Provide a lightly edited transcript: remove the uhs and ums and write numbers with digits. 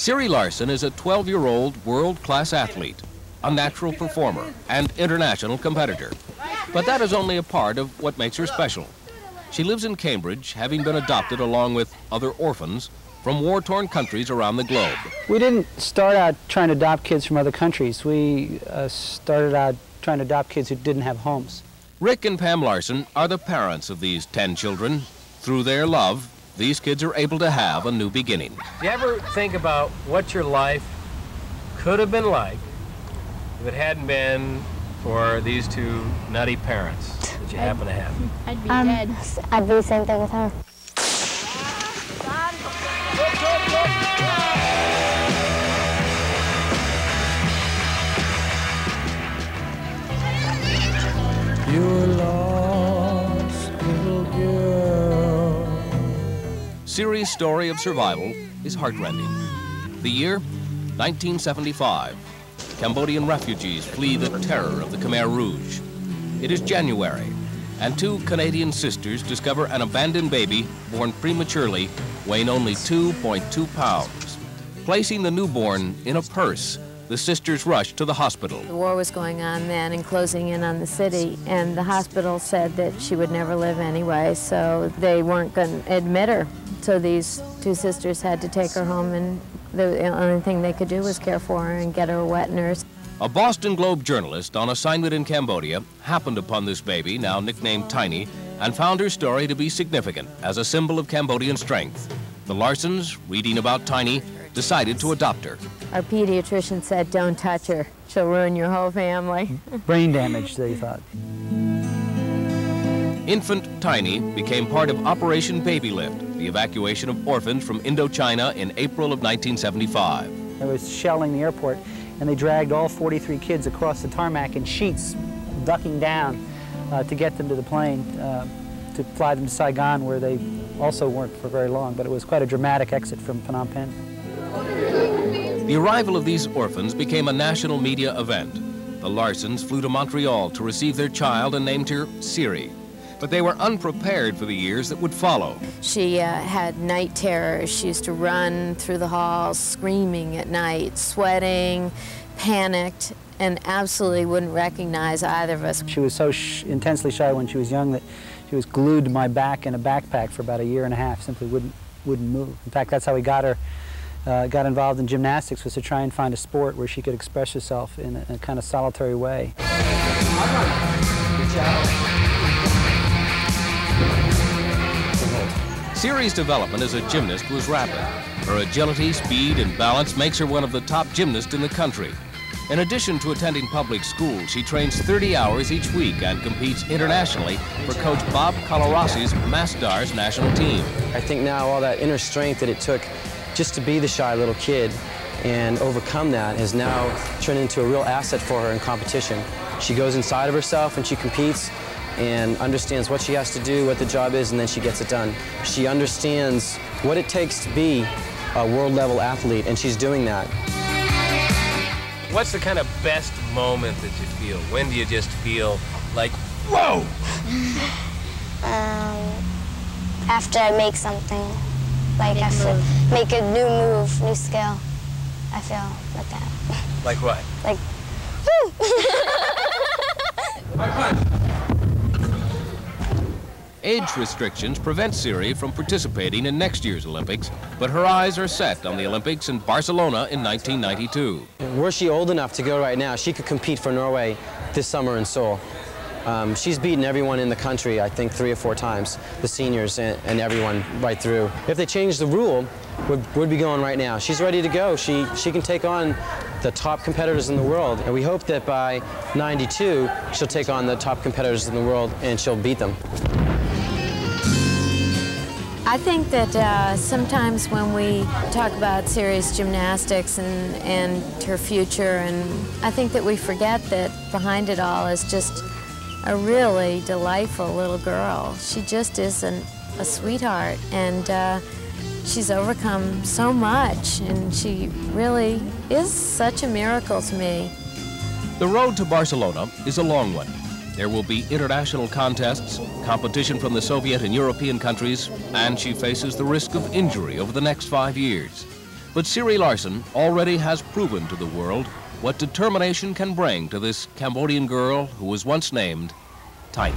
Siri Larsen is a 12-year-old world-class athlete, a natural performer, and international competitor. But that is only a part of what makes her special. She lives in Cambridge, having been adopted along with other orphans from war-torn countries around the globe. We didn't start out trying to adopt kids from other countries. We started out trying to adopt kids who didn't have homes. Rick and Pam Larsen are the parents of these 10 children. Through their love, these kids are able to have a new beginning. Do you ever think about what your life could have been like if it hadn't been for these two nutty parents that you happen to have? I'd be dead. I'd do the same thing with her. You're lost, little girl. Siri's story of survival is heartrending. The year, 1975. Cambodian refugees flee the terror of the Khmer Rouge. It is January, and two Canadian sisters discover an abandoned baby born prematurely, weighing only 2.2 pounds. Placing the newborn in a purse, the sisters rushed to the hospital. The war was going on then and closing in on the city, and the hospital said that she would never live anyway, so they weren't going to admit her. So these two sisters had to take her home, and the only thing they could do was care for her and get her a wet nurse. A Boston Globe journalist on assignment in Cambodia happened upon this baby, now nicknamed Tiny, and found her story to be significant as a symbol of Cambodian strength. The Larsens, reading about Tiny, decided to adopt her. Our pediatrician said, "Don't touch her. She'll ruin your whole family." Brain damage, they thought. Infant Tiny became part of Operation Baby Lift, the evacuation of orphans from Indochina in April of 1975. There was shelling the airport, and they dragged all 43 kids across the tarmac in sheets, ducking down to get them to the plane, to fly them to Saigon, where they also weren't for very long, but it was quite a dramatic exit from Phnom Penh. The arrival of these orphans became a national media event. The Larsens flew to Montreal to receive their child and named her Siri. But they were unprepared for the years that would follow. She had night terrors. She used to run through the halls screaming at night, sweating, panicked, and absolutely wouldn't recognize either of us. She was so intensely shy when she was young that she was glued to my back in a backpack for about a year and a half, simply wouldn't move. In fact, that's how we got her got involved in gymnastics, was to try and find a sport where she could express herself in a kind of solitary way. Siri's development as a gymnast was rapid. Her agility, speed, and balance makes her one of the top gymnasts in the country. In addition to attending public school, she trains 30 hours each week and competes internationally for Coach Bob Colorasi's Masdar's national team. I think now all that inner strength that it took just to be the shy little kid and overcome that has now turned into a real asset for her in competition. She goes inside of herself and she competes and understands what she has to do, what the job is, and then she gets it done. She understands what it takes to be a world-level athlete, and she's doing that. What's the kind of best moment that you feel? When do you just feel like, whoa? After I make something, like after make a new move, new skill, I feel like that. Like what? Like, woo! Age restrictions prevent Siri from participating in next year's Olympics, but her eyes are set on the Olympics in Barcelona in 1992. Were she old enough to go right now, she could compete for Norway this summer in Seoul. She's beaten everyone in the country, I think, 3 or 4 times, the seniors and everyone right through. If they change the rule, would be going right now. She's ready to go. She can take on the top competitors in the world, and we hope that by 92, she'll take on the top competitors in the world and she'll beat them. I think that sometimes when we talk about Siri's gymnastics and her future, and I think that we forget that behind it all is just a really delightful little girl. She just is a sweetheart, and she's overcome so much, and she really is such a miracle to me. The road to Barcelona is a long one. There will be international contests, competition from the Soviet and European countries, and she faces the risk of injury over the next 5 years. But Siri Larsen already has proven to the world what determination can bring to this Cambodian girl who was once named Tiny.